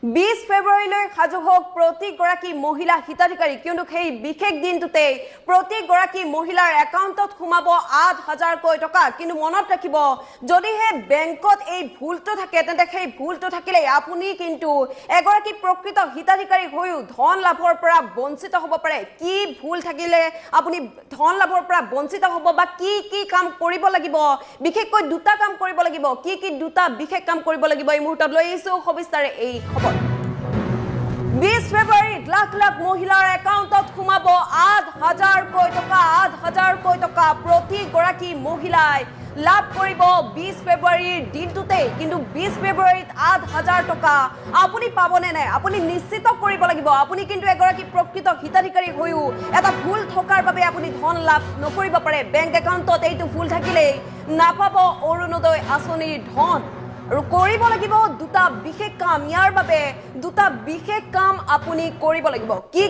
20 ফেব্ৰুৱাৰীলৈ সাজু হওক প্ৰতিগৰাকী মহিলা হিতাধিকাৰী কিন্তু সেই বিশেষ দিনটোতে প্ৰতিগৰাকী মহিলাৰ একাউণ্টত সোমাব 8,000 টকা কিন্তু মনত ৰাখিব যদিহে বেংকত এই ভুলটো থাকে তেন্তে সেই ভুলটো থাকিলে আপুনি কিন্তু এগৰাকী প্ৰকৃত হিতাধিকাৰী হৈও ধন লাভৰ পৰা বঞ্চিত হ'ব পাৰে কি ভুল থাকিলে আপুনি ধন লাভৰ পৰা বঞ্চিত হ'ব বা কি কি কাম কৰিব লাগিব বিশেষকৈ দুটা কাম কৰিব লাগিব কি দুটা বিশেষ কাম কৰিব লাগিব এই মুহূৰ্তত লৈ আহিছো সবিস্তাৰে এই খবৰ 20 ফেব্ৰুৱাৰীত লাখ লাখ মহিলাৰ একাউণ্টত সোমাব 8,000 টকা 8,000 টকা প্ৰতিগৰাকী মহিলাই লাভ কৰিব 20 ফেব্ৰুৱাৰীৰ দিনটোতে কিন্তু 20 ফেব্ৰুৱাৰীত 8,000 টকা আপুনি পাবনে নাই আপুনি নিশ্চিত কৰিব লাগিব আপুনি কিন্তু এগৰাকী প্ৰকৃত হিতাধিকাৰী হৈও এটা ভুল থকাৰ বাবে আপুনি ধন লাভ নকৰিব পাৰে বেংক একাউণ্টত এইটো ভুল থাকিলে নাপাব অৰুণোদয় আঁচনিৰ ধন আৰু কৰিব লাগিব দুটা বিশেষ কাম ইয়াৰ বাবে দুটা বিশেষ কাম আপুনি কৰিব লাগিব কি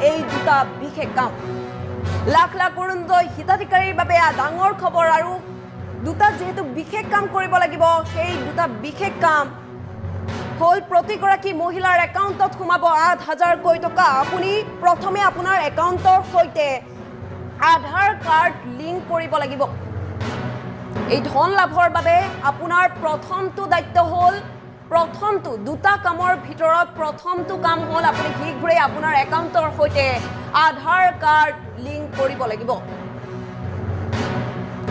এই দুটা বিশেষ কাম লাখ লাখ অৰুণোদয় হিতাধিকাৰীৰ বাবে ডাঙৰ খবৰ আৰু দুটা যেহেতু বিশেষ কাম কৰিব লাগিব সেই দুটা বিশেষ কাম হল প্ৰতিগৰাকী মহিলাৰ একাউণ্টত সোমাব 8,000 টকা আপুনি প্ৰথমে আপোনাৰ একাউণ্টৰ সৈতে আধাৰ কাৰ্ড লিংক কৰিব লাগিব এই ধন লাভৰ বাবে আপোনাৰ প্ৰথমটো দায়িত্ব হল প্ৰথমটো দুটা কামৰ ভিতৰত প্ৰথমটো কাম হল আপুনি শীঘ্ৰে আপোনাৰ একাউণ্টৰ সৈতে আধাৰ কাৰ্ড লিংক কৰিব লাগিব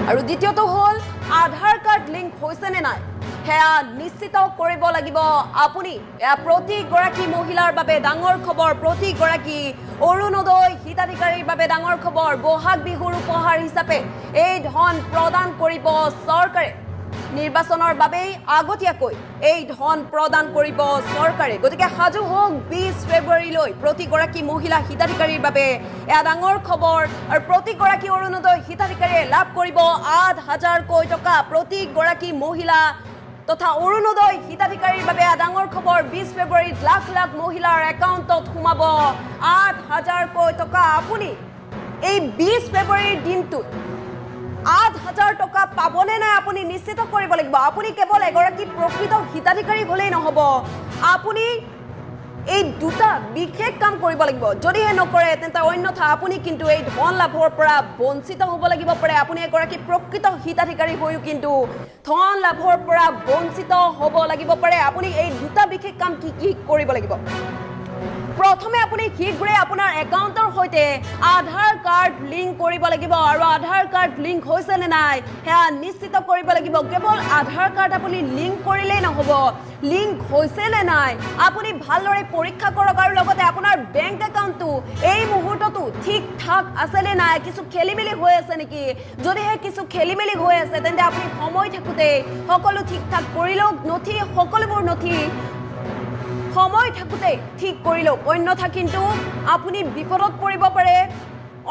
আৰু দ্বিতীয়টো হল আধাৰ কাৰ্ড লিংক হৈছে নে নাই হেয়া নিশ্চিত কৰিব লাগিব আপুনি প্ৰতিগৰাকী মহিলাৰ বাবে ডাঙৰ খবৰ প্ৰতিগৰাকী অৰুণোদয় হিতাধিকাৰীৰ বাবে ডাঙৰ খবৰ বহাগ বিহুৰ উপহাৰ হিচাপে এই ধন প্ৰদান কৰিব চৰকাৰে নিৰ্বাচনৰ বাবে আগতীয়াকৈ এই ধন প্ৰদান কৰিব চৰকাৰে গতিকে সাজু হওক 20 ফেব্ৰুৱাৰীলৈ প্ৰতিগৰাকী মহিলা হিতাধিকাৰীৰ বাবে এয়া ডাঙৰ খবৰ আৰু প্ৰতিগৰাকী অৰুণোদয় হিতাধিকাৰীয়ে লাভ কৰিব 8,000 টকা প্ৰতিগৰাকী মহিলা তথা অৰুণোদয় হিতাধিকাৰীৰ বাবে ডাঙৰ খবৰ 20 ফেব্ৰুৱাৰীত লাখ লাখ মহিলাৰ একাউণ্টত সোমাব 8,000 টকা আপুনি এই 20 ফেব্ৰুৱাৰীৰ দিনটোত 8,000 টকা পাবনে নাই আপুনি নিশ্চিত কৰিব লাগিব আপুনি কেৱল এগৰাকী প্ৰকৃত হিতাধিকাৰী হলেই নহব আপুনি এই দুটা বিশেষ কাম কৰিব লাগিব যদিহে নকৰে তেন্তে অন্যথা আপুনি কিন্তু এই ধন লাভৰ পৰা বঞ্চিত হ'ব লাগিব পাৰে আপুনি এগৰাকী প্ৰকৃত হিতাধিকাৰী হৈও কিন্তু ধন লাভৰ পৰা বঞ্চিত হ'ব লাগিব পাৰে আপুনি এই দুটা বিশেষ কাম কি কৰিব লাগিব প্ৰথমে আপুনি শীঘ্ৰে আপোনাৰ একাউণ্টৰ সৈতে আধাৰ কাৰ্ড লিংক কৰিব লাগিব আৰু আধাৰ কাৰ্ড লিংক হৈছে নে নাই হেয়া নিশ্চিত কৰিব লাগিব কেৱল আধাৰ কাৰ্ড আপুনি লিংক কৰিলেই নহব লিংক হৈছে নে নাই আপুনি ভালদৰে পৰীক্ষা কৰক আৰু লগতে আপোনাৰ বেংক একাউণ্টটো এই মুহূৰ্তটো ঠিক ঠাক আছে নে নাই কিছু খেলিমেলি হৈ আছে নেকি যদিহে কিছু খেলিমেলি হৈ আছে তেন্তে আপুনি সময় থাকোতে সকলো ঠিক ঠাক কৰি লওক নথি সকলোবোৰ নথি সময় থাকোতে ঠিক কৰিলো অন্যথা কিন্তু আপুনি বিপদত পৰিব পাৰে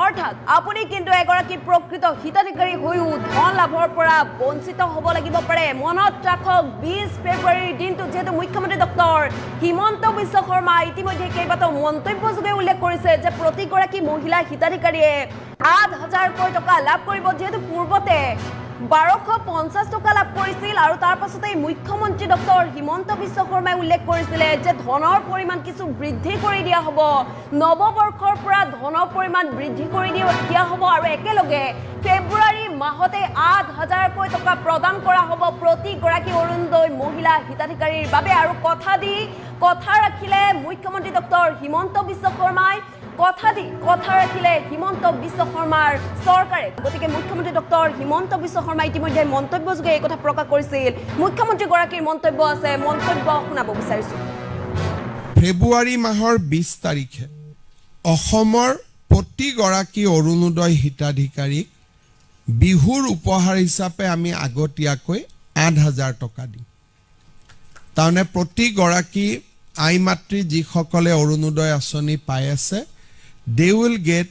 অৰ্থাৎ আপুনি কিন্তু এগৰাকী প্ৰকৃত হিতাধিকাৰী হৈও ধন লাভৰ পৰা বঞ্চিত হ'ব লাগিব পাৰে মনত ৰাখক 20 ফেব্ৰুৱাৰীৰ দিনটো যেহেতু মুখ্যমন্ত্ৰী ডক্টৰ হিমন্ত বিশ্ব শৰ্মা ইতিমধ্যে কেইবাটাও মন্তব্যযোগে উল্লেখ কৰিছে যে প্ৰতিগৰাকী মহিলা হিতাধিকাৰীয়ে 8,000 টকা লাভ কৰিব যেহেতু পূৰ্বতে 1,250 টকা লাভ কৰিছিল আৰু তাৰ পাছতে মুখ্যমন্ত্ৰী ডক্টৰ হিমন্ত বিশ্ব শৰ্মাই উল্লেখ কৰিছিলে যে ধনৰ পৰিমাণ কিছু বৃদ্ধি কৰি দিয়া হ'ব নৱবৰ্ষৰ পৰা ধনৰ পৰিমাণ বৃদ্ধি কৰি দিয়া হ'ব আৰু একেলগে ফেব্ৰুৱাৰী মাহতে 8,000 টকা প্ৰদান কৰা হ'ব প্ৰতিগৰাকী অৰুণোদয় মহিলা হিতাধিকাৰীৰ বাবে আৰু কথা ৰাখিলে মুখ্যমন্ত্ৰী ডক্টৰ হিমন্ত বিশ্ব শৰ্মাই কথা ৰাখিলে হিমন্ত বিশ্ব শৰ্মাৰ চৰকাৰে গতিকে মুখ্যমন্ত্ৰী ডক্টৰ হিমন্ত বিশ্ব শৰ্মা ইতিমধ্যে মন্তব্যযোগে এই কথা প্ৰকাশ কৰিছিল মুখ্যমন্ত্ৰীগৰাকীৰ মন্তব্য আছে মন্তব্য শুনাব বিচাৰিছো ফেব্ৰুৱাৰী মাহৰ 20 তাৰিখে অসমৰ প্ৰতিগৰাকী অৰুণোদয় হিতাধিকাৰীক বিহুৰ উপহাৰ হিচাপে আমি আগতীয়াকৈ 8,000 টকা দিম তাৰমানে প্ৰতিগৰাকী আই মাতৃ যিসকলে অৰুণোদয় আঁচনি পাই আছে they will get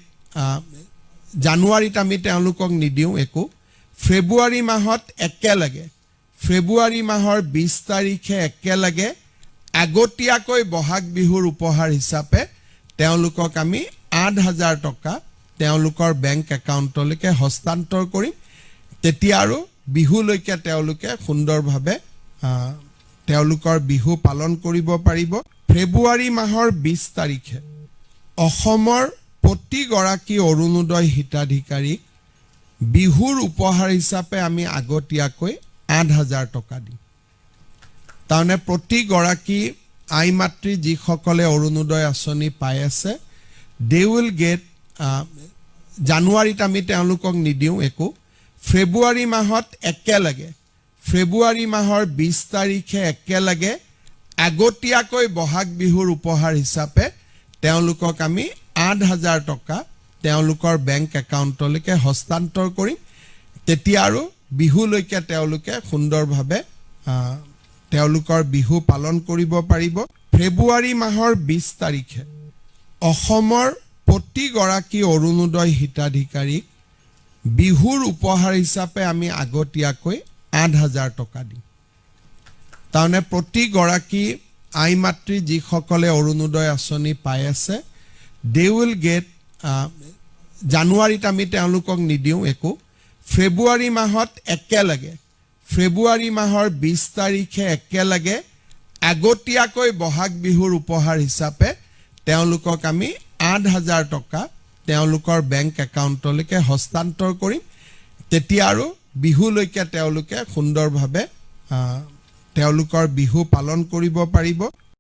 জানুৱাৰীত আমি তেওঁলোকক নিদিওঁ একো ফেব্ৰুৱাৰী মাহত একেলগে ফেব্ৰুৱাৰী মাহৰ 20 তাৰিখে একেলগে আগতীয়াকৈ বহাগ বিহুৰ উপহাৰ হিচাপে তেওঁলোকক আমি 8,000 টকা তেওঁলোকৰ বেংক একাউণ্টলৈকে হস্তান্তৰ কৰিম তেতিয়া আৰু বিহুলৈকে তেওঁলোকে সুন্দৰভাৱে তেওঁলোকৰ বিহু পালন কৰিব পাৰিব ফেব্ৰুৱাৰী মাহৰ 20 তাৰিখে অসমৰ প্ৰতিগৰাকী অৰুণোদয় হিতাধিকাৰীক বিহুৰ উপহাৰ হিচাপে আমি আগতীয়াকৈ 8,000 টকা দিম। তাৰমানে প্ৰতিগৰাকী আই মাতৃ যিসকলে অৰুণোদয় আঁচনি পাই আছে, দে উইল গেট, জানুৱাৰীত আমি তেওঁলোকক নিদিওঁ একো, ফেব্ৰুৱাৰী মাহত একেলগে, ফেব্ৰুৱাৰী মাহৰ 20 তাৰিখে একেলগে আগতীয়াকৈ বহাগ বিহুৰ উপহাৰ হিচাপে তেওঁলোকক আমি 8,000 টকা তেওঁলোকৰ বেংক একাউণ্টলৈকে হস্তান্তৰ কৰিম। তেতিয়া আৰু বিহুলৈকে তেওঁলোকে সুন্দৰভাৱে তেওঁলোকৰ বিহু পালন কৰিব পাৰিব। ফেব্ৰুৱাৰী মাহৰ 20 তাৰিখে অসমৰ প্ৰতিগৰাকী অৰুণোদয় হিতাধিকাৰীক বিহুৰ উপহাৰ হিচাপে আমি আগতীয়াকৈ 8,000 টকা দিম। তাৰমানে প্ৰতিগৰাকী আই মাতৃ যিসকলে অৰুণোদয় আঁচনি পাই আছে, দে উইল গেট, জানুৱাৰীত আমি তেওঁলোকক নিদিওঁ একো, ফেব্ৰুৱাৰী মাহত একেলগে, ফেব্ৰুৱাৰী মাহৰ 20 তাৰিখে একেলগে আগতীয়াকৈ বহাগ বিহুৰ উপহাৰ হিচাপে তেওঁলোকক আমি 8,000 টকা তেওঁলোকৰ বেংক একাউণ্টলৈকে হস্তান্তৰ কৰিম। তেতিয়া আৰু বিহুলৈকে তেওঁলোকে সুন্দৰভাৱে তেওঁলোকৰ বিহু পালন কৰিব পাৰিব।